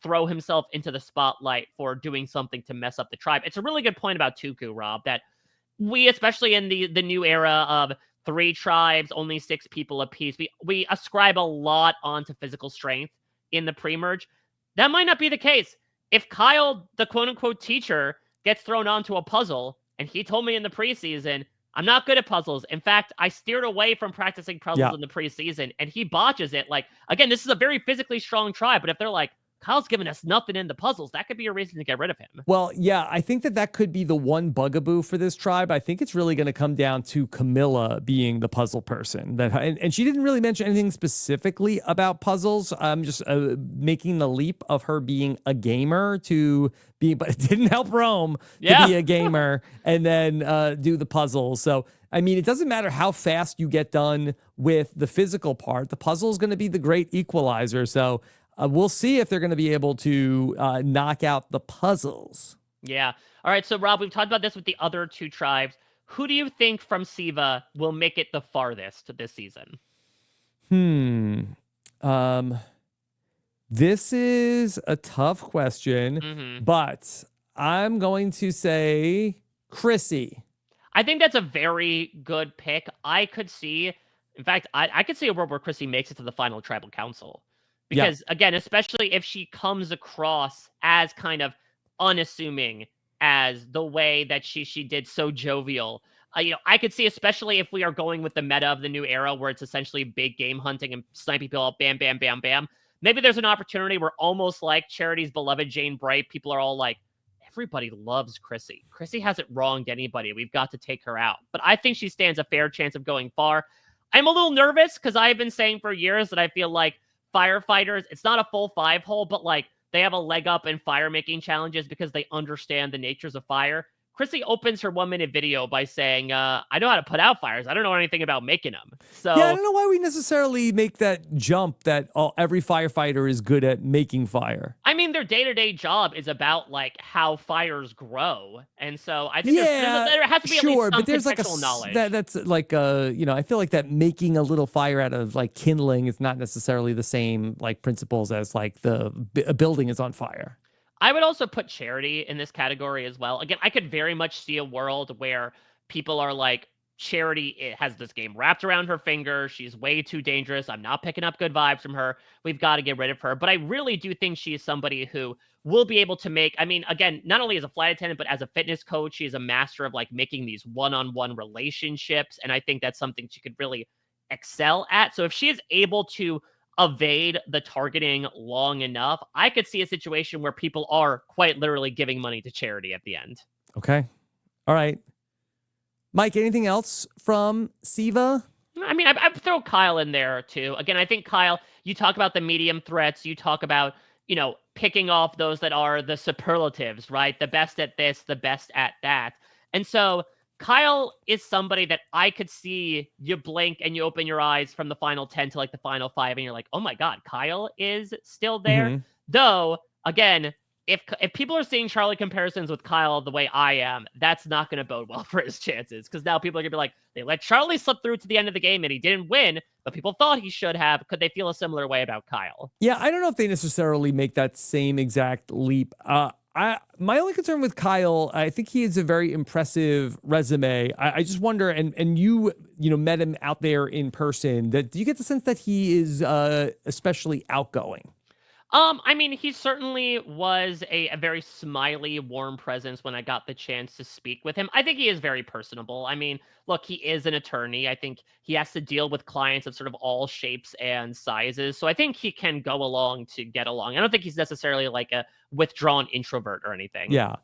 throw himself into the spotlight for doing something to mess up the tribe. It's a really good point about Tuku, Rob, that we, especially in the new era of 3 tribes, only 6 people apiece, we ascribe a lot onto physical strength in the pre-merge. That might not be the case. If Kyle, the quote-unquote teacher, gets thrown onto a puzzle, and he told me in the preseason, I'm not good at puzzles. In fact, I steered away from practicing puzzles in the preseason, and he botches it. Like, again, this is a very physically strong tribe, but if they're like, Kyle's giving us nothing in the puzzles, that could be a reason to get rid of him. Well, yeah, I think that could be the one bugaboo for this tribe. I think it's really going to come down to Camilla being the puzzle person. And she didn't really mention anything specifically about puzzles. Just making the leap of her being a gamer to be, but it didn't help Rome to be a gamer and then do the puzzles. So, I mean, it doesn't matter how fast you get done with the physical part. The puzzle is going to be the great equalizer. So, we'll see if they're going to be able to knock out the puzzles. Yeah. All right. So, Rob, we've talked about this with the other 2 tribes. Who do you think from Civa will make it the farthest this season? This is a tough question, but I'm going to say Chrissy. I think that's a very good pick. I could see, in fact, I could see a world where Chrissy makes it to the final tribal council. Because, again, especially if she comes across as kind of unassuming as the way that she did, so jovial. I could see, especially if we are going with the meta of the new era where it's essentially big game hunting and sniping people out, bam, bam, bam, bam. Maybe there's an opportunity where almost like Charity's beloved Jane Bright, people are all like, everybody loves Chrissy. Chrissy hasn't wronged anybody. We've got to take her out. But I think she stands a fair chance of going far. I'm a little nervous because I've been saying for years that I feel like firefighters, it's not a full 5-hole, but like they have a leg up in fire making challenges because they understand the natures of fire. Chrissy opens her 1-minute video by saying, I know how to put out fires. I don't know anything about making them. So yeah, I don't know why we necessarily make that jump that every firefighter is good at making fire. I mean, their day-to-day job is about like how fires grow. And so I think there has to be at least some but there's like knowledge. That's like, I feel like that making a little fire out of like kindling is not necessarily the same like principles as like a building is on fire. I would also put Charity in this category as well. Again, I could very much see a world where people are like, Charity has this game wrapped around her finger. She's way too dangerous. I'm not picking up good vibes from her. We've got to get rid of her. But I really do think she is somebody who will be able to make, I mean, again, not only as a flight attendant, but as a fitness coach, she is a master of like making these one-on-one relationships. And I think that's something she could really excel at. So if she is able to evade the targeting long enough, I could see a situation where people are quite literally giving money to Charity at the end. Okay. All right. Mike, anything else from Civa? I mean, I throw Kyle in there too. Again, I think Kyle, you talk about the medium threats, you talk about, picking off those that are the superlatives, right? The best at this, the best at that. And so Kyle is somebody that I could see you blink and you open your eyes from the final 10 to like the final 5 and you're like, "Oh my god, Kyle is still there." Mhm. Though, again, if people are seeing Charlie comparisons with Kyle the way I am, that's not going to bode well for his chances, because now people are going to be like, they let Charlie slip through to the end of the game and he didn't win, but people thought he should have. Could they feel a similar way about Kyle? Yeah, I don't know if they necessarily make that same exact leap. My only concern with Kyle, I think he has a very impressive resume. I just wonder, and you met him out there in person. That do you get the sense that he is especially outgoing? I mean, he certainly was a very smiley, warm presence when I got the chance to speak with him. I think he is very personable. I mean, look, he is an attorney. I think he has to deal with clients of sort of all shapes and sizes. So I think he can go along to get along. I don't think he's necessarily like a withdrawn introvert or anything. Yeah.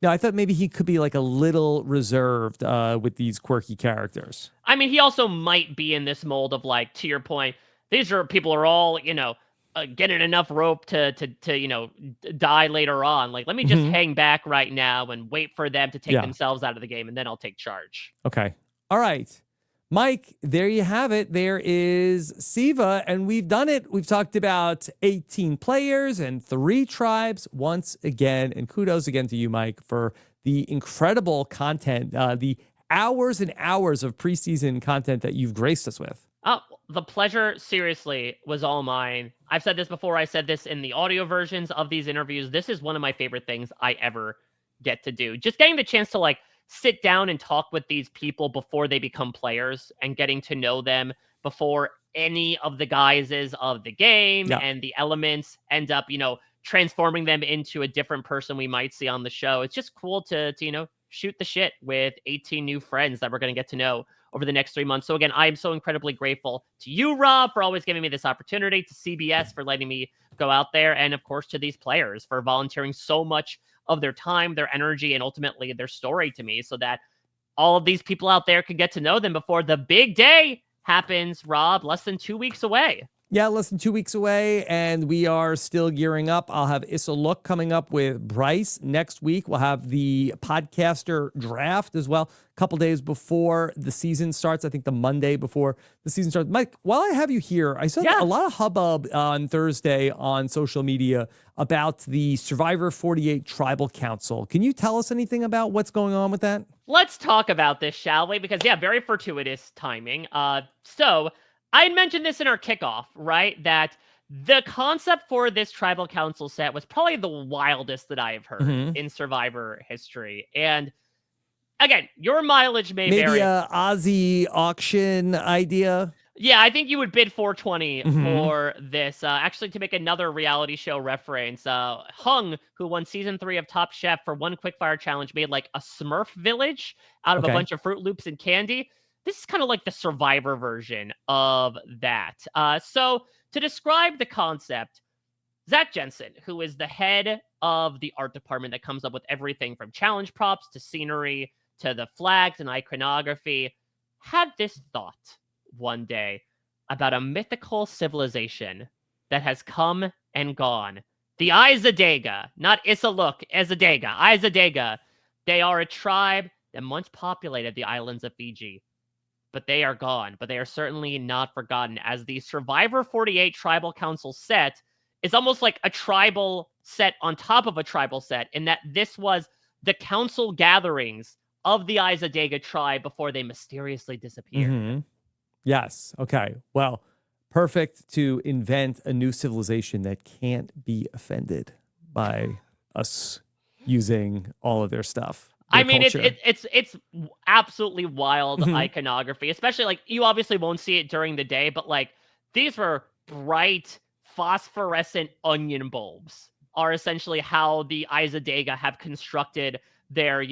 No, I thought maybe he could be like a little reserved with these quirky characters. I mean, he also might be in this mold of like, to your point, these are people are all, getting enough rope to die later on. Like, let me just Mhm. hang back right now and wait for them to take Yeah. themselves out of the game, and then I'll take charge. Okay. All right. Mike, there you have it. There is Civa, and we've done it. We've talked about 18 players and 3 tribes once again. And kudos again to you, Mike, for the incredible content, the hours and hours of preseason content that you've graced us with. Oh, the pleasure, seriously, was all mine. I've said this before. I said this in the audio versions of these interviews. This is one of my favorite things I ever get to do. Just getting the chance to like sit down and talk with these people before they become players and getting to know them before any of the guises of the game Yeah. and the elements end up, transforming them into a different person we might see on the show. It's just cool to shoot the shit with 18 new friends that we're going to get to know over the next 3 months. So again, I'm so incredibly grateful to you, Rob, for always giving me this opportunity, to CBS for letting me go out there, and of course to these players for volunteering so much of their time, their energy, and ultimately their story to me, so that all of these people out there can get to know them before the big day happens, Rob, less than 2 weeks away. Yeah, less than 2 weeks away, and we are still gearing up. I'll have Issa Look coming up with Bryce next week. We'll have the podcaster draft as well, a couple days before the season starts. I think the Monday before the season starts. Mike, while I have you here, I saw a lot of hubbub on Thursday on social media about the Survivor 48 Tribal Council. Can you tell us anything about what's going on with that? Let's talk about this, shall we? Because, yeah, very fortuitous timing. So I had mentioned this in our kickoff, right? That the concept for this tribal council set was probably the wildest that I have heard in Survivor history. And again, your mileage may Maybe vary. a Aussie auction idea. Yeah, I think you would bid 420 for this. Actually, to make another reality show reference, Hung, who won season 3 of Top Chef for one quickfire challenge, made like a Smurf village out of a bunch of Fruit Loops and candy. This is kind of like the Survivor version of that. So to describe the concept, Zach Jensen, who is the head of the art department that comes up with everything from challenge props to scenery to the flags and iconography, had this thought one day about a mythical civilization that has come and gone. The Izadega, not Isaluk, Izadega, Izadega. They are a tribe that once populated the islands of Fiji, but they are gone. But they are certainly not forgotten, as the Survivor 48 Tribal Council set is almost like a tribal set on top of a tribal set, in that this was the council gatherings of the Izadega tribe before they mysteriously disappeared. Yes. Okay. Well, perfect to invent a new civilization that can't be offended by us using all of their stuff. I mean, it's absolutely wild iconography, especially like you obviously won't see it during the day, but like these were bright phosphorescent onion bulbs are essentially how the Izadega have constructed their,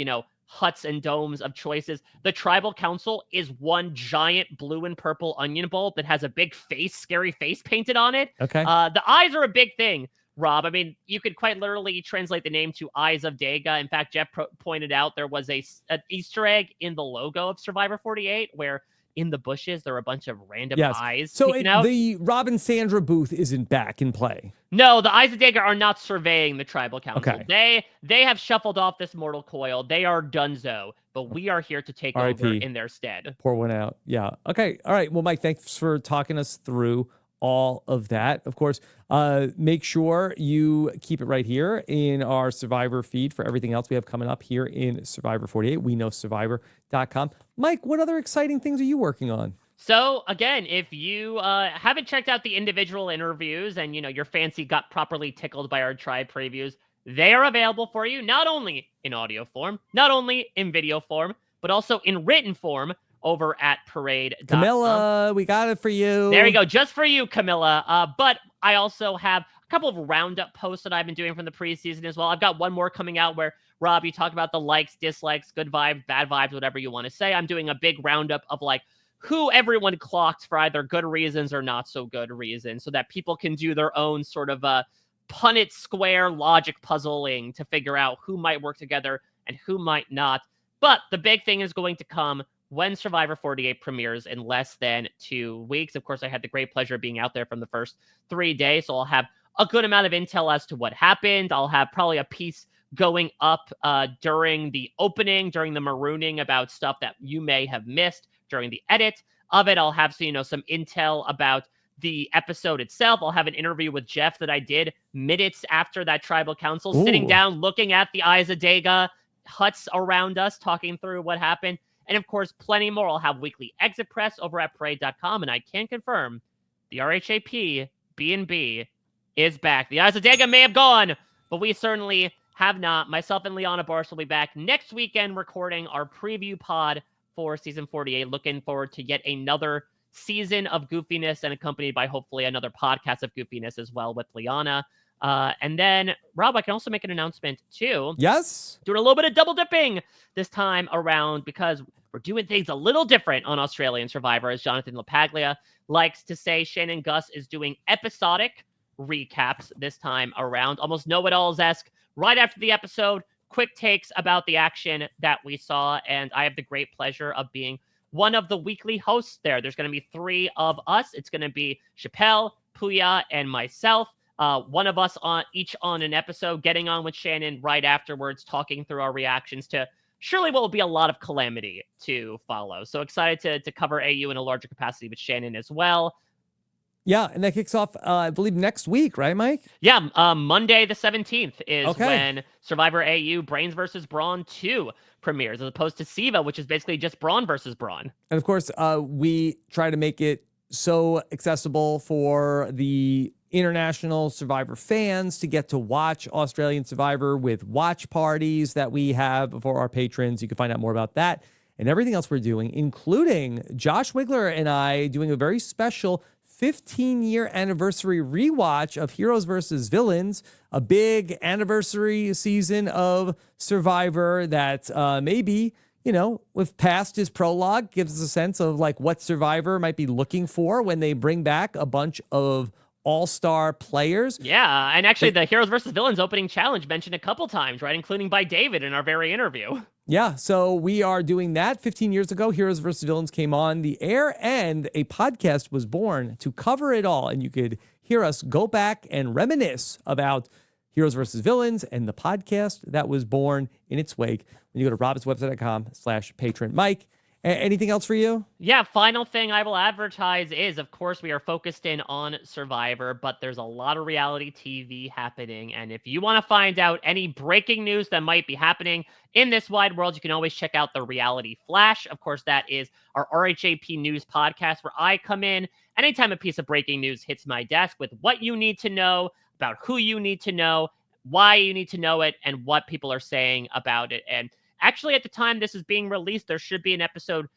huts and domes of choices. The tribal council is one giant blue and purple onion bulb that has a big face, scary face painted on it. Okay. The eyes are a big thing, Rob. I mean, you could quite literally translate the name to Eyes of Dega. In fact, Jeff pointed out there was an Easter egg in the logo of Survivor 48 where in the bushes, there are a bunch of random Yes. eyes So peeking out. the Robin Sandra booth isn't back in play. No, the Eyes of Dagger are not surveying the tribal council. Okay. They have shuffled off this mortal coil. They are donezo, but we are here to take over R.I.P. in their stead. Pour one out. Yeah. Okay. All right. Well, Mike, thanks for talking us through all of that. Of course, make sure you keep it right here in our Survivor feed for everything else we have coming up here in Survivor 48. We know Survivor.com. Mike, what other exciting things are you working on? So again, if you haven't checked out the individual interviews and your fancy got properly tickled by our tribe previews, they are available for you not only in audio form, not only in video form, but also in written form over at parade.com. Camilla, we got it for you. There you go, just for you, Camilla. But I also have a couple of roundup posts that I've been doing from the preseason as well. I've got one more coming out where, Rob, you talk about the likes, dislikes, good vibes, bad vibes, whatever you want to say. I'm doing a big roundup of who everyone clocked for either good reasons or not so good reasons, so that people can do their own sort of Punnett square logic puzzling to figure out who might work together and who might not. But the big thing is going to come when Survivor 48 premieres in less than 2 weeks. Of course, I had the great pleasure of being out there from the first 3 days, so I'll have a good amount of intel as to what happened. I'll have probably a piece going up during the opening, during the marooning, about stuff that you may have missed during the edit of it. I'll have some intel about the episode itself. I'll have an interview with Jeff that I did minutes after that tribal council, sitting down, looking at the Eyes of Daga huts around us, talking through what happened. And of course, plenty more. I'll have weekly exit press over at parade.com, and I can confirm the RHAP B&B is back. The Eyes of Daga may have gone, but we certainly have not. Myself and Liana Barsh will be back next weekend recording our preview pod for season 48. Looking forward to yet another season of goofiness, and accompanied by hopefully another podcast of goofiness as well with Liana. And then, Rob, I can also make an announcement too. Yes. Doing a little bit of double dipping this time around, because we're doing things a little different on Australian Survivor. As Jonathan LaPaglia likes to say, Shannon Gus is doing episodic recaps this time around. Almost know-it-alls-esque. Right after the episode, quick takes about the action that we saw, and I have the great pleasure of being one of the weekly hosts there. There's going to be 3 of us. It's going to be Chappelle, Puya, and myself. One of us each on an episode, getting on with Shannon right afterwards, talking through our reactions to surely what will be a lot of calamity to follow. So excited to cover AU in a larger capacity with Shannon as well. Yeah, and that kicks off, I believe, next week, right, Mike? Yeah, Monday the 17th is when Survivor AU Brains vs. Brawn 2 premieres, as opposed to Civa, which is basically just Brawn versus Brawn. And of course, we try to make it so accessible for the international Survivor fans to get to watch Australian Survivor with watch parties that we have for our patrons. You can find out more about that and everything else we're doing, including Josh Wigler and I doing a very special 15-year anniversary rewatch of Heroes versus Villains, a big anniversary season of Survivor that maybe, with past his prologue, gives us a sense of what Survivor might be looking for when they bring back a bunch of all-star players. Yeah, and actually the Heroes versus Villains opening challenge mentioned a couple times, right? Including by David in our very interview. Yeah, so we are doing that. 15 years ago, Heroes vs. Villains came on the air, and a podcast was born to cover it all. And you could hear us go back and reminisce about Heroes vs. Villains and the podcast that was born in its wake when you go to robertswebsite.com/patron. Mike, anything else for you? Yeah, final thing I will advertise is, of course, we are focused in on Survivor, but there's a lot of reality TV happening. And if you want to find out any breaking news that might be happening in this wide world, you can always check out the Reality Flash. Of course, that is our RHAP news podcast where I come in anytime a piece of breaking news hits my desk with what you need to know about who you need to know, why you need to know it, and what people are saying about it. And actually, at the time this is being released, there should be an episode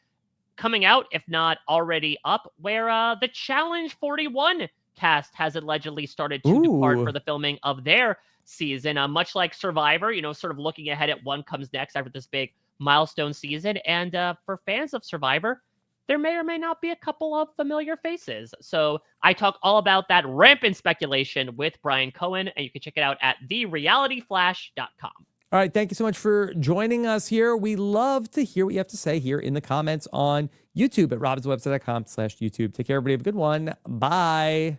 coming out, if not already up, where the Challenge 41 cast has allegedly started to depart for the filming of their season. Much like Survivor, sort of looking ahead at what comes next after this big milestone season. And for fans of Survivor, there may or may not be a couple of familiar faces. So I talk all about that rampant speculation with Brian Cohen, and you can check it out at therealityflash.com. All right. Thank you so much for joining us here. We love to hear what you have to say here in the comments on YouTube at robbinswebsite.com/YouTube. Take care, everybody. Have a good one. Bye.